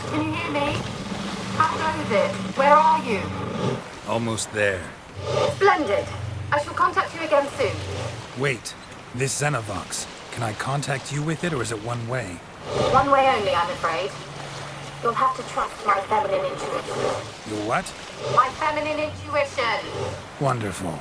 Can you hear me? How goes it? Where are you? Almost there. Splendid. I shall contact you again soon. Wait, this Xenovox. Can I contact you with it, or is it one way? One way only, I'm afraid. You'll have to trust my feminine intuition. Your what? My feminine intuition! Wonderful.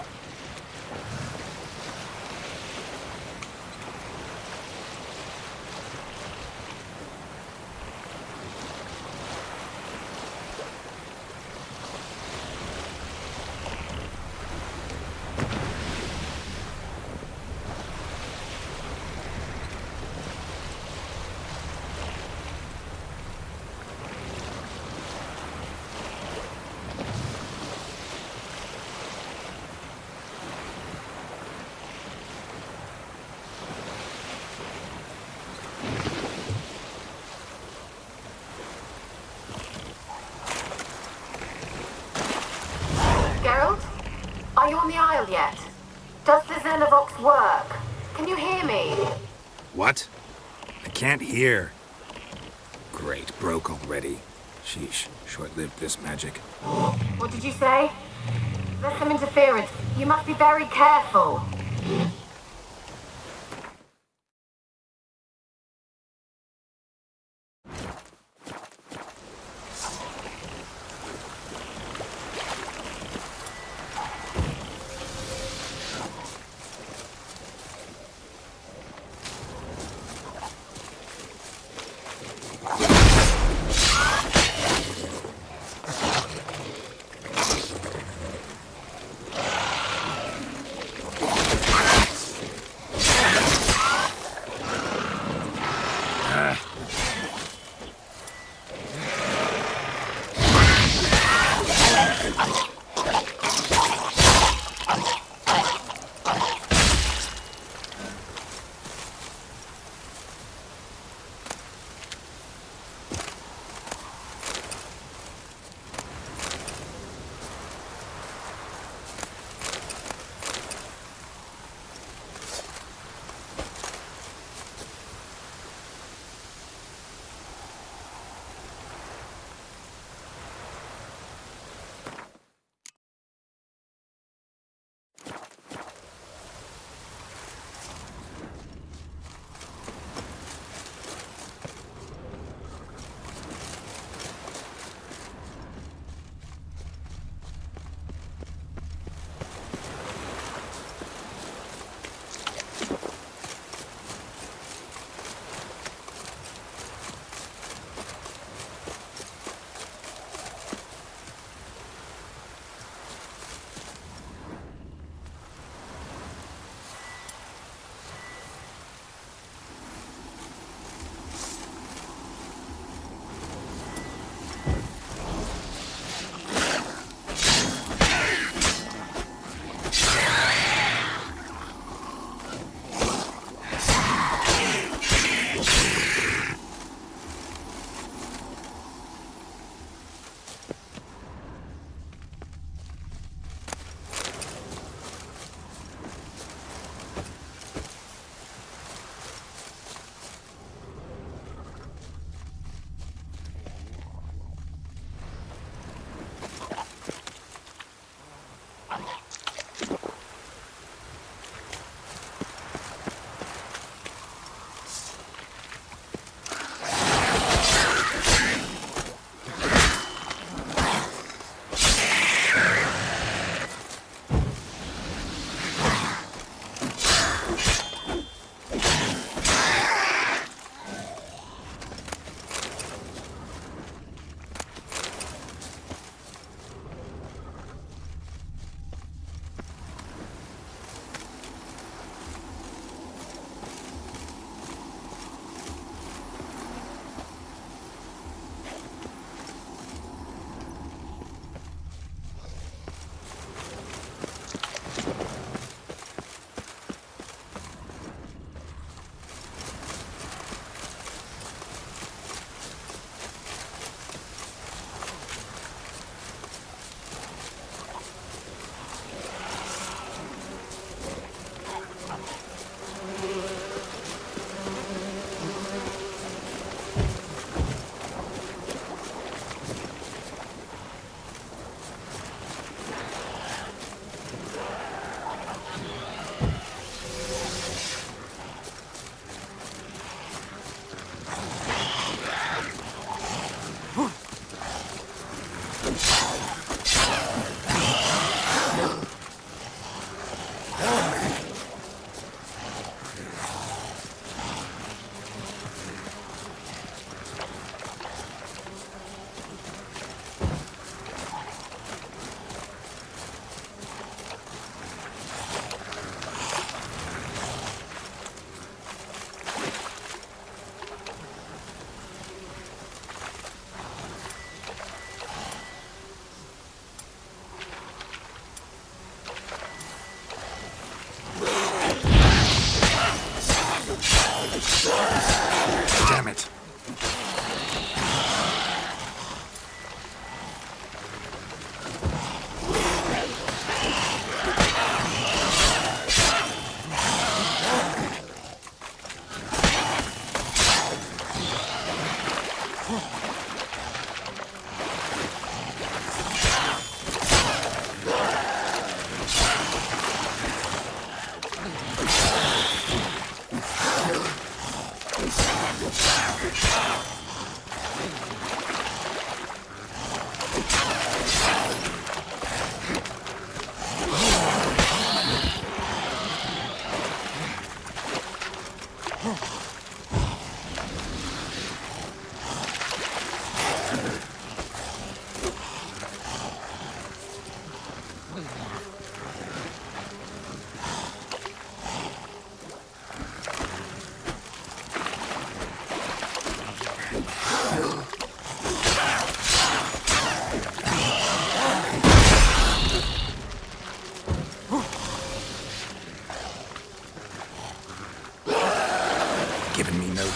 Geralt? Are you on the Isle yet? Does the Xenovox work? Can you hear me? What? I can't hear. Great, broke already. Sheesh, short-lived this magic. What did you say? There's some interference. You must be very careful.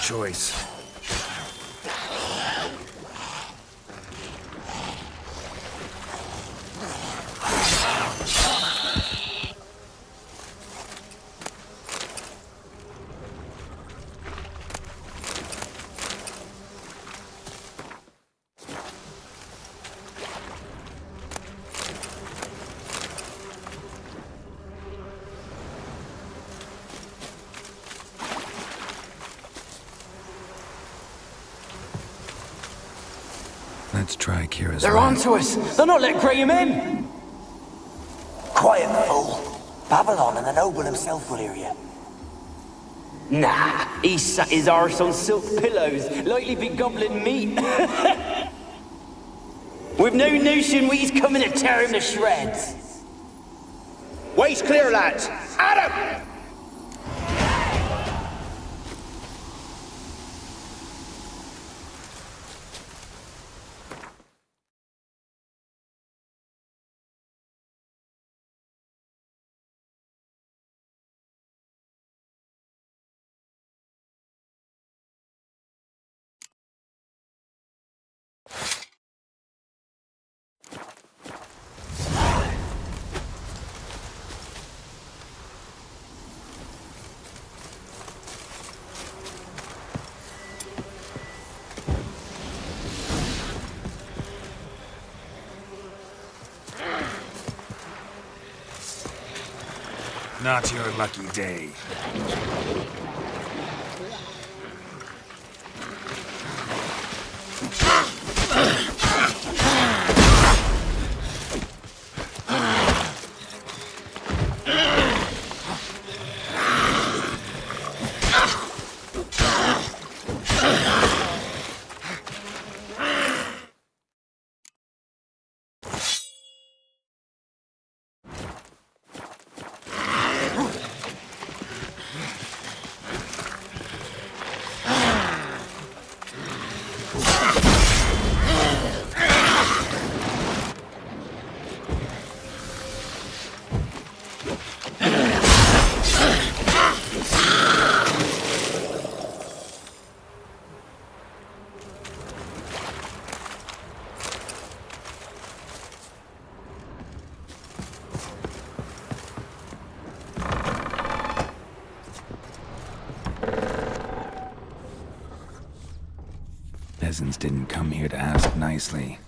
choice. Let's try Kira's They're lamp. onto us! They're not letting Graham in! Quiet, fool. Babylon and the noble himself will hear you. Nah, he sat his arse on silk pillows, likely be gobbling meat. We've no notion he's coming to tear him to shreds. Way's clear, lads. At him! Not your lucky day. Peasants didn't come here to ask nicely.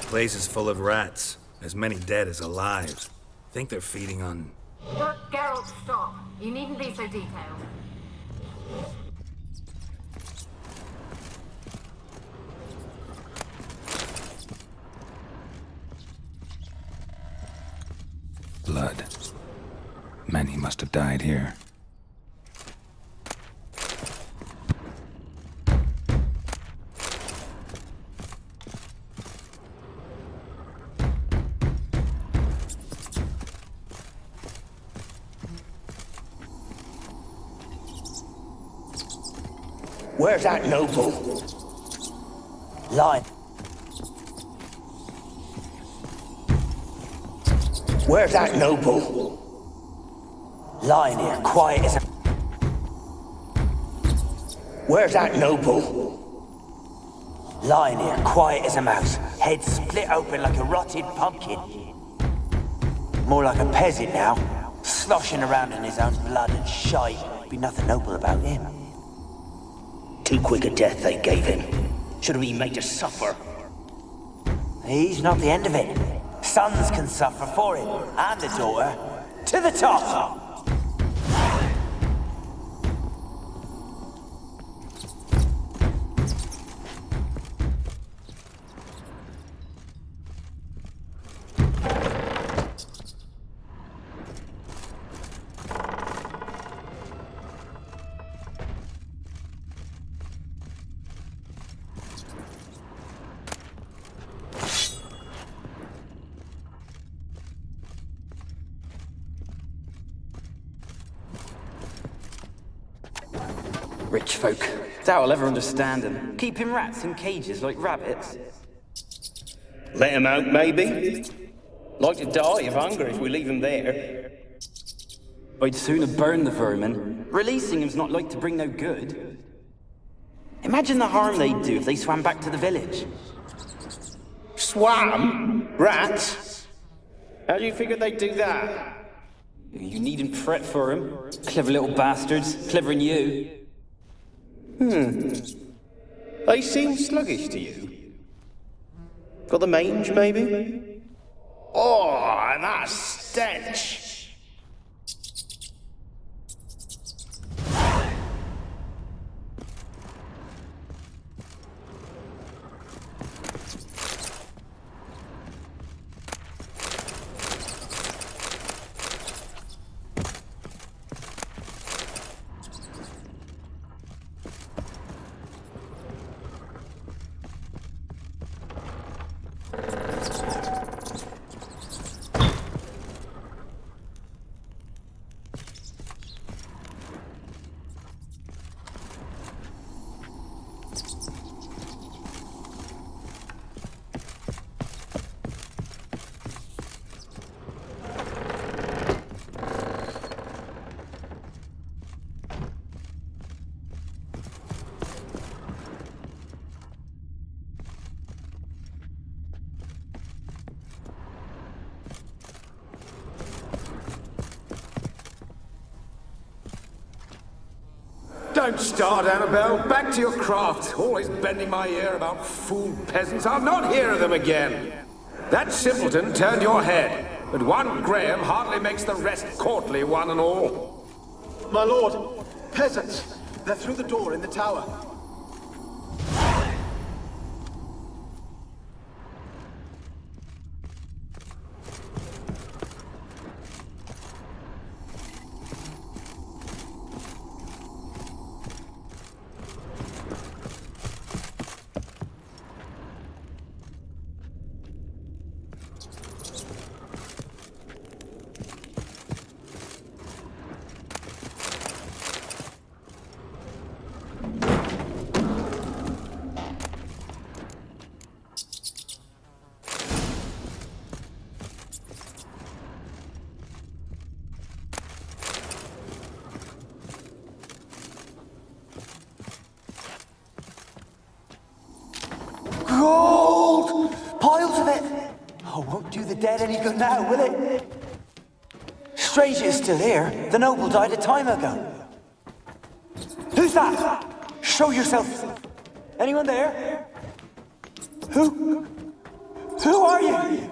Place is full of rats. As many dead as alive. Think they're feeding on... Look, Geralt, stop. You needn't be so detailed. blood. Many must have died here. Where's that noble? Lying. Where's that noble? Lying here, quiet as a... Where's that noble? Lying here, quiet as a mouse. Head split open like a rotted pumpkin. More like a peasant now. Sloshing around in his own blood and shite. Be nothing noble about him. Too quick a death they gave him. Should have been made to suffer. He's not the end of it. Sons can suffer for him, and the daughter. To the top! Rich folk. Doubt I'll ever understand them. Keeping rats in cages like rabbits. Let him out, maybe? Like to die of hunger if we leave him there. I'd sooner burn the vermin. Releasing him's not like to bring no good. Imagine the harm they'd do if they swam back to the village. Swam? Rats? How do you figure they'd do that? You needn't fret for him. Clever little bastards. Clever than you. They seem sluggish to you. Got the mange, maybe? Oh, and that stench! Don't start, Annabelle. Back to your craft. Always bending my ear about fool peasants. I'll not hear of them again. That simpleton turned your head, but one Graham hardly makes the rest courtly, one and all. My lord, peasants. They're through the door in the tower. Gold! Piles of it! Oh, won't do the dead any good now, will it? Strange it's still here. The noble died a time ago. Who's that? Show yourself. Anyone there? Who are you?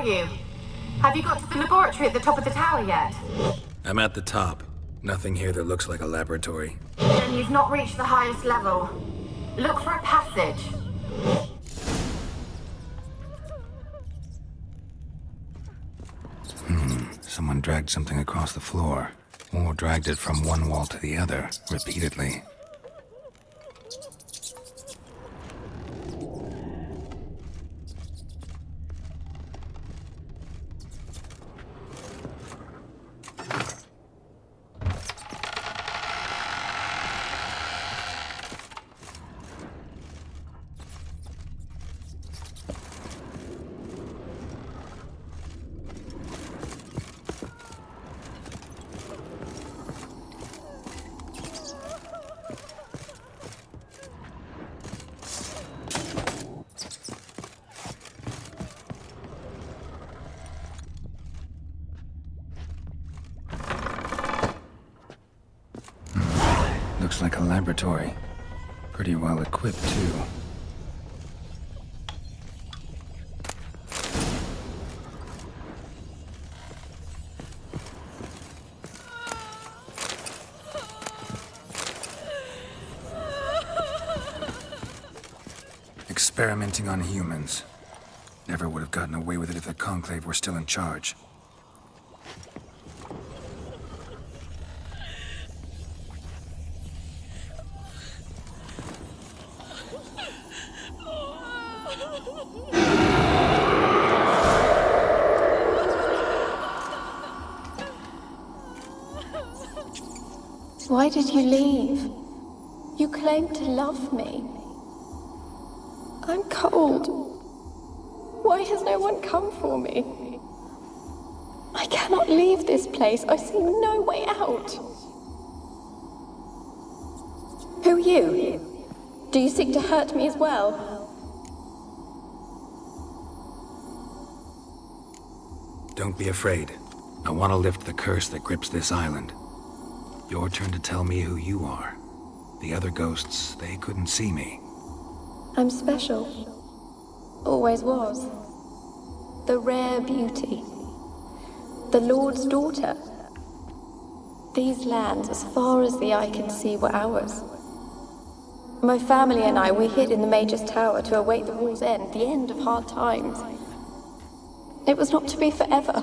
You? Have you got to the laboratory at the top of the tower yet? I'm at the top. Nothing here that looks like a laboratory. Then you've not reached the highest level. Look for a passage. Someone dragged something across the floor, or dragged it from one wall to the other, repeatedly. looks like a laboratory. Pretty well equipped, too. Experimenting on humans. Never would have gotten away with it if the Conclave were still in charge. Why did you leave? You claimed to love me. I'm cold. Why has no one come for me? I cannot leave this place. I see no way out. Who are you? Do you seek to hurt me as well? Don't be afraid. I want to lift the curse that grips this island. Your turn to tell me who you are. The other ghosts, they couldn't see me. I'm special. Always was. The rare beauty. The Lord's daughter. These lands, as far as the eye can see, were ours. My family and I, we hid in the Major's Tower to await the war's end, the end of hard times. It was not to be forever.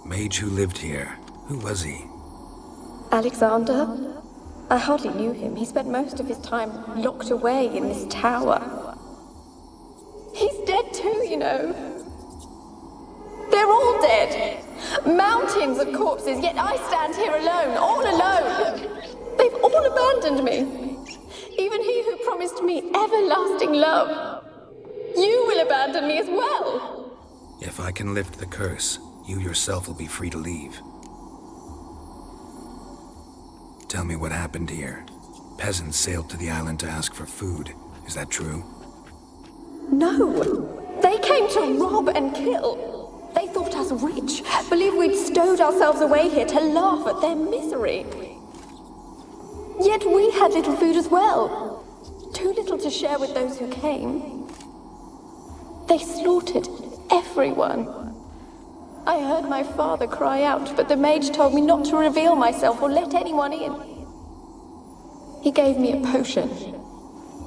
Mage who lived here. Who was he? Alexander? I hardly knew him. He spent most of his time locked away in this tower. He's dead too, you know. They're all dead. Mountains of corpses, yet I stand here alone, all alone. They've all abandoned me. Even he who promised me everlasting love. You will abandon me as well. If I can lift the curse, you yourself will be free to leave. Tell me what happened here. Peasants sailed to the island to ask for food. Is that true? No. They came to rob and kill. They thought us rich, believed we'd stowed ourselves away here to laugh at their misery. Yet we had little food as well. Too little to share with those who came. They slaughtered everyone. I heard my father cry out, but the mage told me not to reveal myself or let anyone in. He gave me a potion.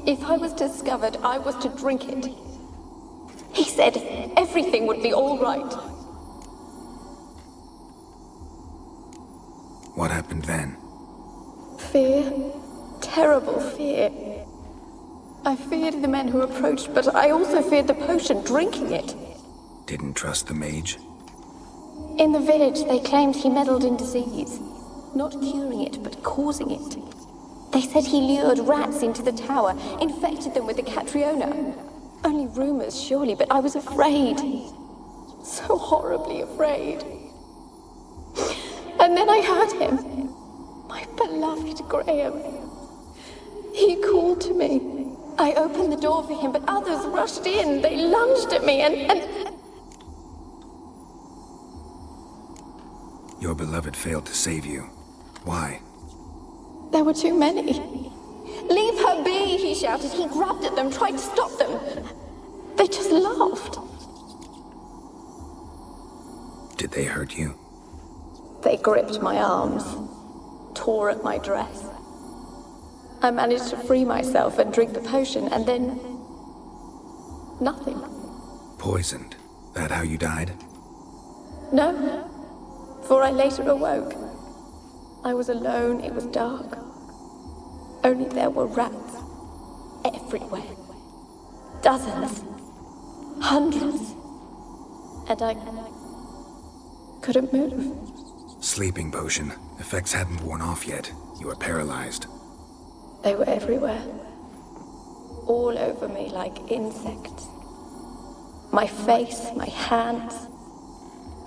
If I was discovered, I was to drink it. He said everything would be all right. What happened then? Fear. Terrible fear. I feared the men who approached, but I also feared the potion, drinking it. Didn't trust the mage? In the village, they claimed he meddled in disease. Not curing it, but causing it. They said he lured rats into the tower, infected them with the Catriona. Only rumors, surely, but I was afraid. So horribly afraid. And then I heard him. My beloved Graham. He called to me. I opened the door for him, but others rushed in. They lunged at me and... Your beloved failed to save you. Why? There were too many. Leave her be, he shouted. He grabbed at them, tried to stop them. They just laughed. Did they hurt you? They gripped my arms, tore at my dress. I managed to free myself and drink the potion, and then... nothing. Poisoned. That how you died? No, for I later awoke. I was alone, it was dark. Only there were rats everywhere. Dozens. Hundreds. And I couldn't move. Sleeping potion. Effects hadn't worn off yet. You were paralyzed. They were everywhere. All over me like insects. My face, my hands.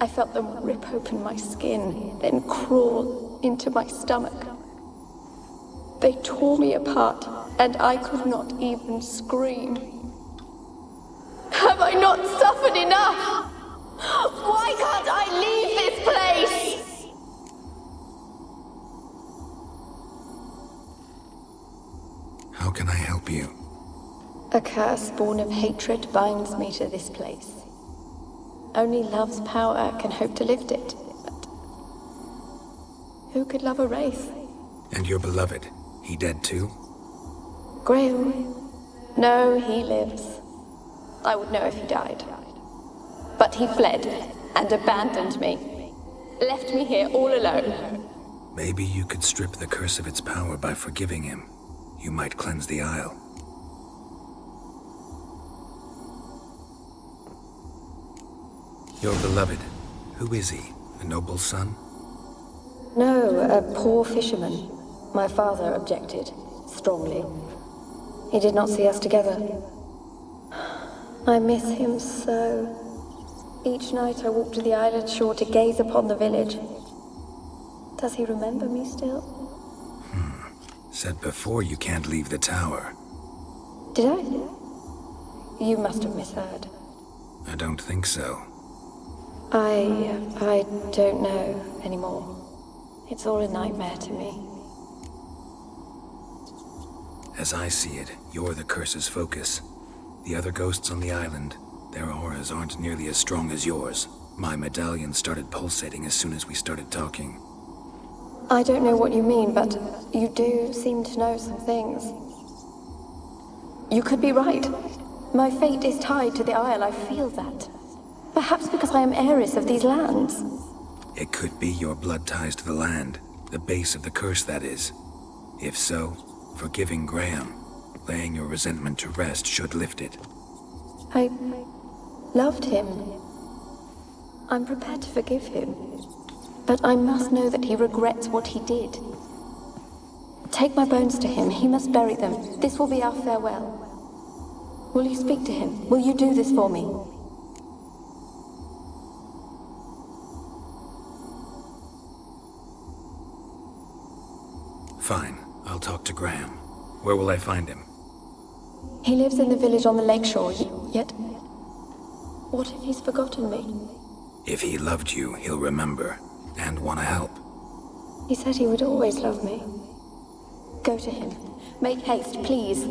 I felt them rip open my skin, then crawl into my stomach. They tore me apart, and I could not even scream. Have I not suffered enough? Why can't I A curse born of hatred binds me to this place. Only love's power can hope to lift it, but who could love a wraith? And your beloved, he dead too? Graham? No, he lives. I would know if he died. But he fled and abandoned me. Left me here all alone. Maybe you could strip the curse of its power by forgiving him. You might cleanse the Isle. Your beloved, who is he? A noble son? No, a poor fisherman. My father objected, strongly. He did not see us together. I miss him so. Each night I walk to the island shore to gaze upon the village. Does he remember me still? Said before you can't leave the tower. Did I? You must have misheard. I don't think so. I don't know anymore. It's all a nightmare to me. As I see it, you're the curse's focus. The other ghosts on the island, their auras aren't nearly as strong as yours. My medallion started pulsating as soon as we started talking. I don't know what you mean, but you do seem to know some things. You could be right. My fate is tied to the Isle, I feel that. Perhaps because I am heiress of these lands. It could be your blood ties to the land, the base of the curse, that is. If so, forgiving Graham, laying your resentment to rest should lift it. I loved him. I'm prepared to forgive him. But I must know that he regrets what he did. Take my bones to him. He must bury them. This will be our farewell. Will you speak to him? Will you do this for me? Fine. I'll talk to Graham. Where will I find him? He lives in the village on the lakeshore, yet... What if he's forgotten me? If he loved you, he'll remember, and want to help. He said he would always love me. Go to him. Make haste, please.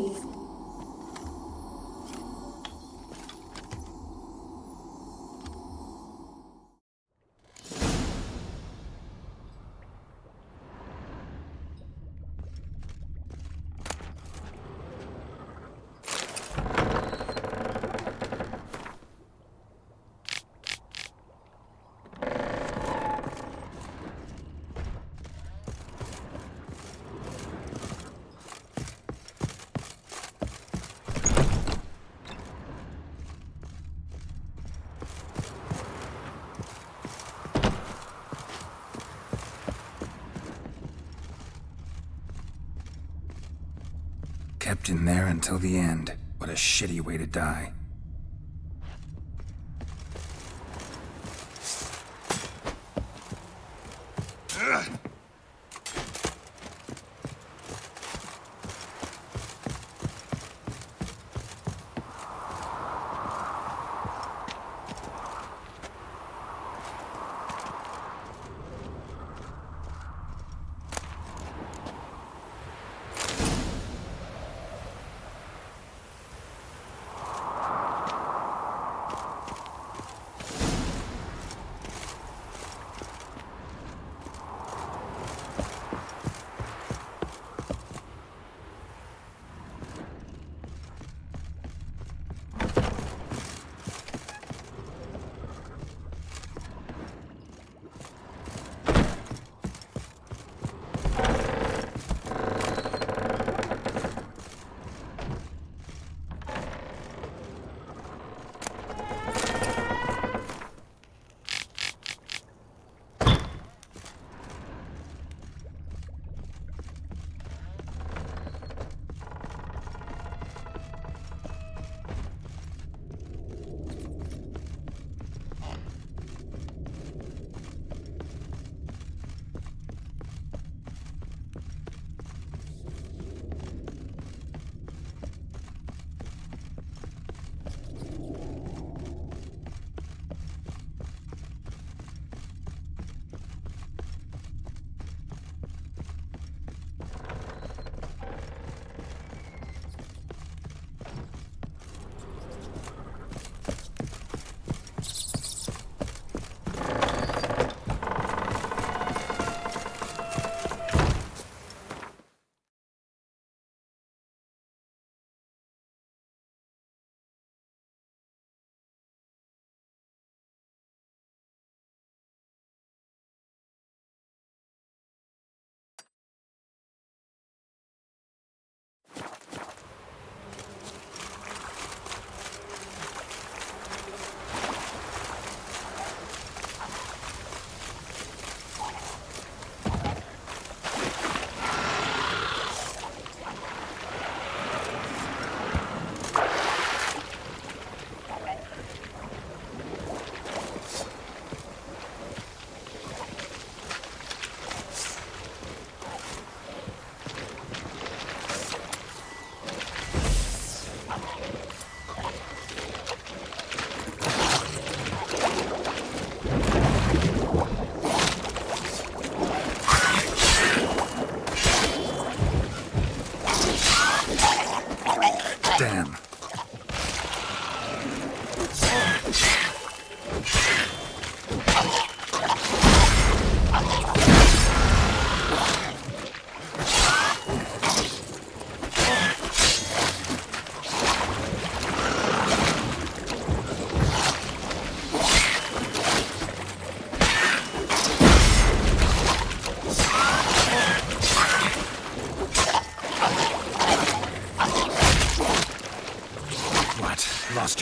Kept in there until the end. What a shitty way to die.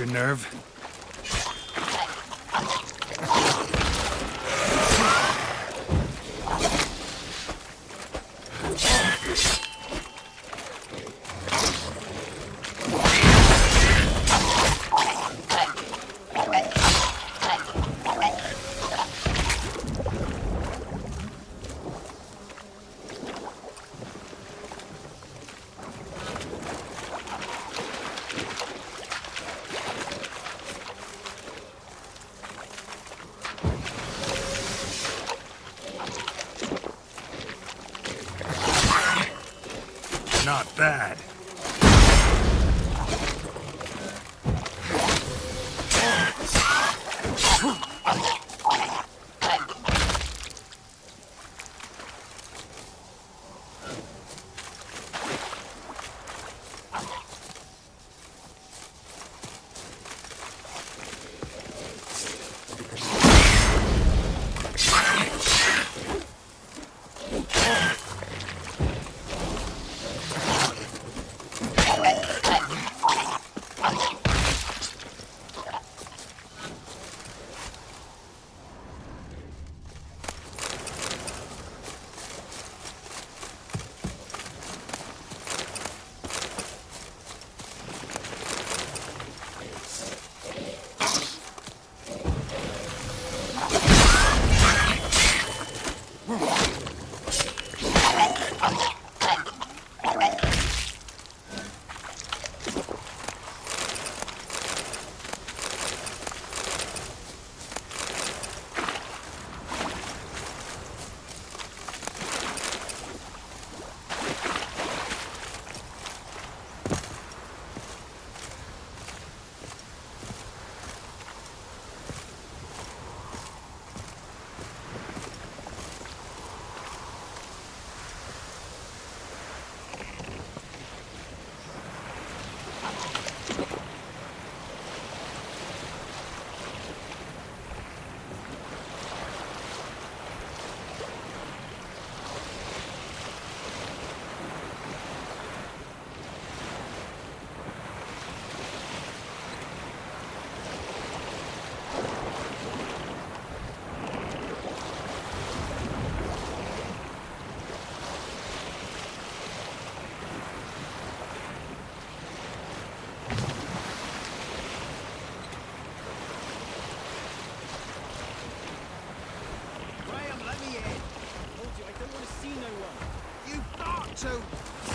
your nerve? Not bad.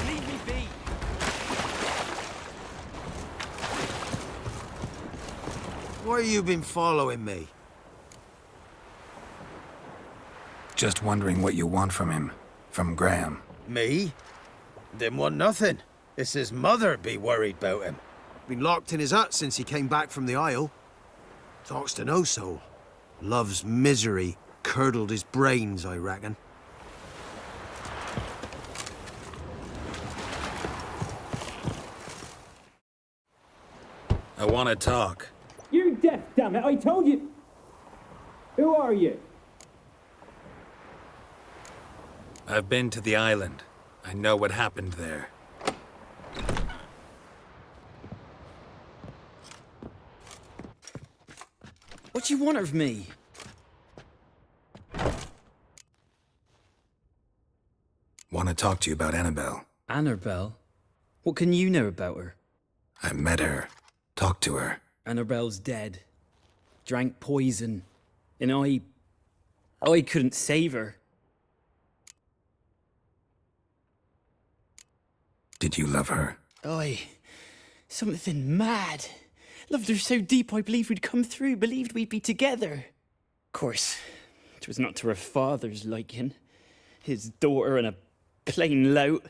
Leave me be! Why you been following me? Just wondering what you want from him. From Graham. Me? Didn't want nothing. It's his mother be worried about him. Been locked in his hut since he came back from the Isle. Talks to no soul. Love's misery curdled his brains, I reckon. I want to talk. You're deaf, damn it! I told you! Who are you? I've been to the island. I know what happened there. What do you want of me? Want to talk to you about Annabelle. Annabelle? What can you know about her? I met her. Talked to her. Annabelle's dead. Drank poison. And I couldn't save her. Did you love her? Something mad. Loved her so deep I believed we'd come through, believed we'd be together. Of course, it was not to her father's liking. His daughter and a plain lout.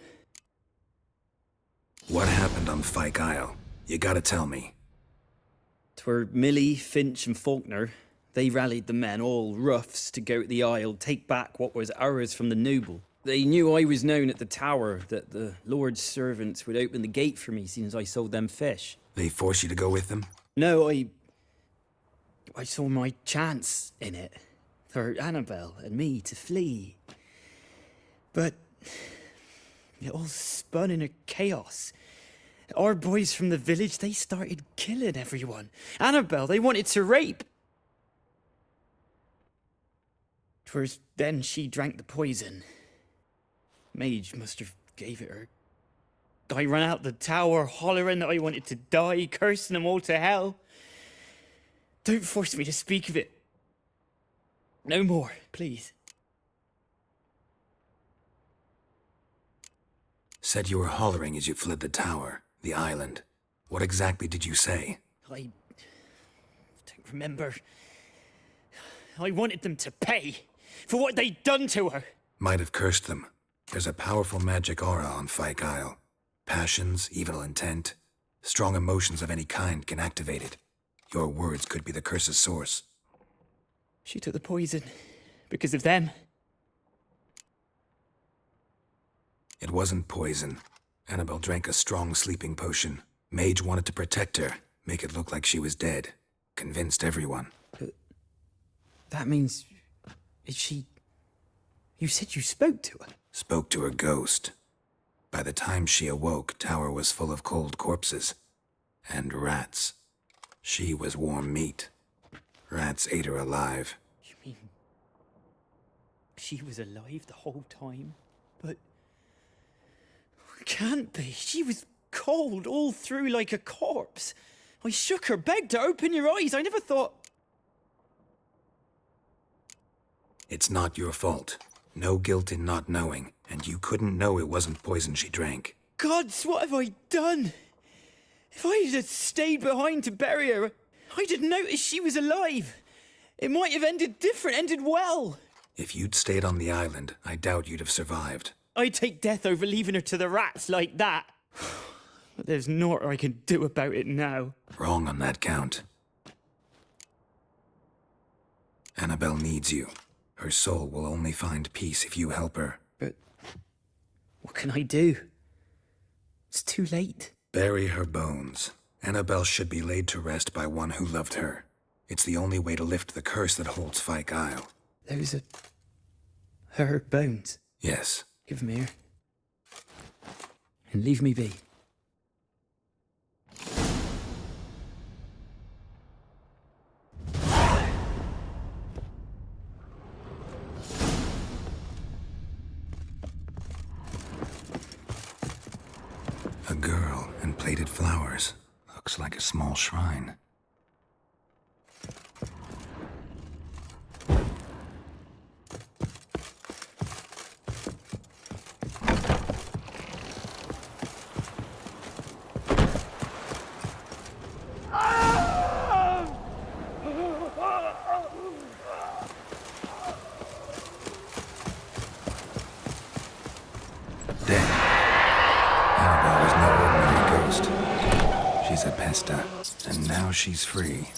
What happened on Fyke Isle? You gotta tell me. 'Twere Millie, Finch and Faulkner. They rallied the men, all roughs, to go to the Isle, take back what was ours from the noble. They knew I was known at the tower, that the Lord's servants would open the gate for me since I sold them fish. They force you to go with them? No, I saw my chance in it. For Annabelle and me to flee. But it all spun in a chaos. Our boys from the village, they started killing everyone. Annabelle, they wanted to rape. 'Twas then she drank the poison. Mage must have gave it her. I ran out the tower hollering that I wanted to die, cursing them all to hell. Don't force me to speak of it. No more, please. Said you were hollering as you fled the tower, the island. What exactly did you say? I don't remember. I wanted them to pay for what they'd done to her. Might have cursed them. There's a powerful magic aura on Fyke Isle. Passions, evil intent, strong emotions of any kind can activate it. Your words could be the curse's source. She took the poison because of them. It wasn't poison. Annabelle drank a strong sleeping potion. Mage wanted to protect her, make it look like she was dead. Convinced everyone. But that means... is she... You said you spoke to her? Spoke to her ghost. By the time she awoke, Tower was full of cold corpses. And rats. She was warm meat. Rats ate her alive. You mean... she was alive the whole time? But... can't be. She was cold all through like a corpse. I shook her, begged her, open your eyes. I never thought... It's not your fault. No guilt in not knowing, and you couldn't know it wasn't poison she drank. Gods, what have I done? If I had stayed behind to bury her, I'd have noticed she was alive. It might have ended different, ended well. If you'd stayed on the island, I doubt you'd have survived. I'd take death over leaving her to the rats like that. But there's naught I can do about it now. Wrong on that count. Annabelle needs you. Her soul will only find peace if you help her. But what can I do? It's too late. Bury her bones. Annabelle should be laid to rest by one who loved her. It's the only way to lift the curse that holds Fyke Isle. Those are... her bones? Yes. Give them here. And leave me be. A girl and plated flowers. Looks like a small shrine. She's a pesta, and now she's free.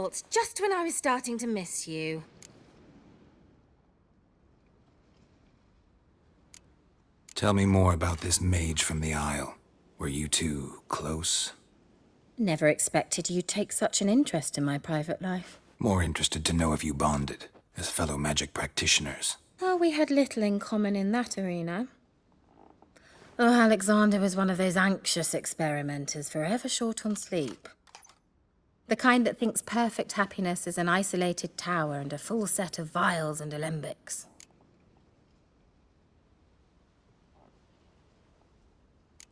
Geralt, just when I was starting to miss you. Tell me more about this mage from the Isle. Were you two close? Never expected you'd take such an interest in my private life. More interested to know if you bonded, as fellow magic practitioners. Oh, we had little in common in that arena. Oh, Alexander was one of those anxious experimenters, forever short on sleep. The kind that thinks perfect happiness is an isolated tower and a full set of vials and alembics.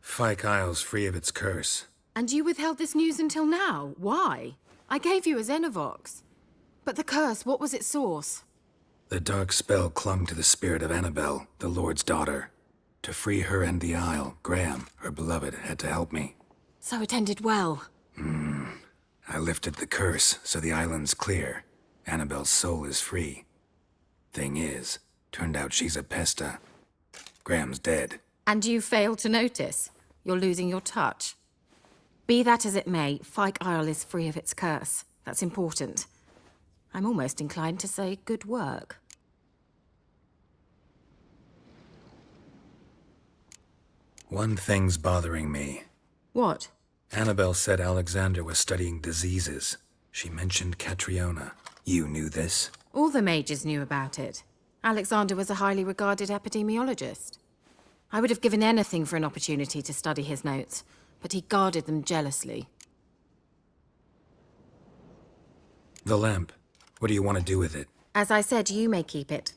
Fyke Isle's free of its curse. And you withheld this news until now? Why? I gave you a Xenovox. But the curse, what was its source? The dark spell clung to the spirit of Annabelle, the Lord's daughter. To free her and the Isle, Graham, her beloved, had to help me. So it ended well. I lifted the curse, so the island's clear. Annabelle's soul is free. Thing is, turned out she's a pesta. Graham's dead. And you failed to notice? You're losing your touch. Be that as it may, Fyke Isle is free of its curse. That's important. I'm almost inclined to say good work. One thing's bothering me. What? Annabelle said Alexander was studying diseases. She mentioned Catriona. You knew this? All the mages knew about it. Alexander was a highly regarded epidemiologist. I would have given anything for an opportunity to study his notes, but he guarded them jealously. The lamp. What do you want to do with it? As I said, you may keep it.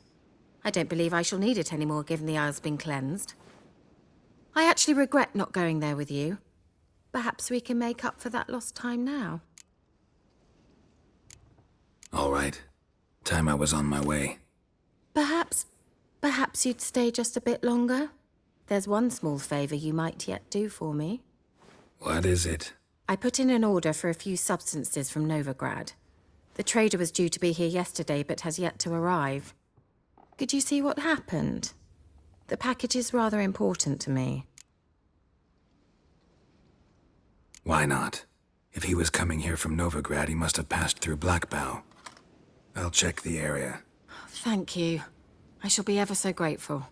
I don't believe I shall need it anymore, given the Isle's been cleansed. I actually regret not going there with you. Perhaps we can make up for that lost time now. All right. Time I was on my way. Perhaps you'd stay just a bit longer? There's one small favor you might yet do for me. What is it? I put in an order for a few substances from Novigrad. The trader was due to be here yesterday, but has yet to arrive. Could you see what happened? The package is rather important to me. Why not? If he was coming here from Novigrad, he must have passed through Blackbow. I'll check the area. Thank you. I shall be ever so grateful.